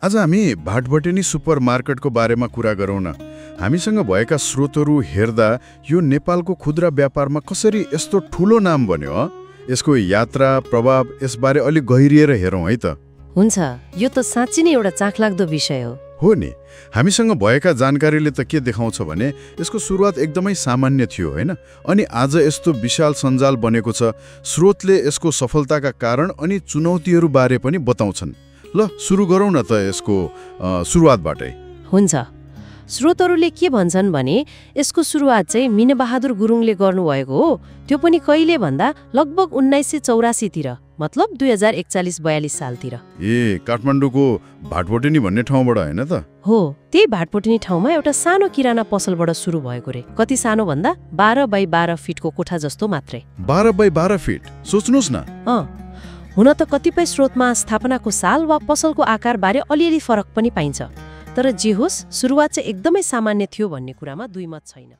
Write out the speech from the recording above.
आज हामी भाटबटेनी सुपरमार्केटको बारेमा कुरा गरौँ न। हामीसँग भएका स्रोतहरू हेर्दा यो नेपालको खुद्रा व्यापारमा कसरी यस्तो ठूलो नाम बन्यो ह? यसको यात्रा प्रभाव यसबारे अलिक गहिरिएर हेरौँ है त। हुन्छ, यो त साँच्चै नै एउटा चाखलाग्दो विषय हो नि। हामीसँग भएका जानकारीले त के देखाउँछ भने यसको सुरुवात एकदमै सामान्य थियो हैन, अनि आज यस्तो विशाल सञ्जाल बनेको छ। स्रोतले यसको सफलताका कारण अनि चुनौतीहरू बारे पनि बताउँछन्। ल सुरु गरौँ न त यसको सुरुवातबाटै। हुन्छ, स्रोतहरूले के भन्छन् भने यसको सुरुवात चाहिँ मीनबहादुर गुरुङले गर्नुभएको हो। त्यो पनि कहिले भन्दा लगभग 1984 तिर, मतलब 2041-42 सालतिर। काठमाडौँको भाटबटेनी भन्ने ठाउँबाट हैन त? हो, त्यही भाटबटेनी ठाउँमा एउटा सानो किराना पसलबाट सुरु भएको रे। कति सानो भन्दा 12 बाई 12 फिटको कोठा जस्तो मात्रै। 12 बाई 12 फिट, सोच्नुस् न। हुन त कतिपय स्रोतमा स्थापनाको साल वा पसलको आकार बारे अलिअलि फरक पनि पाइन्छ, तर जे होस् सुरुवात चाहिँ एकदमै सामान्य थियो भन्ने कुरामा दुई मत छैन।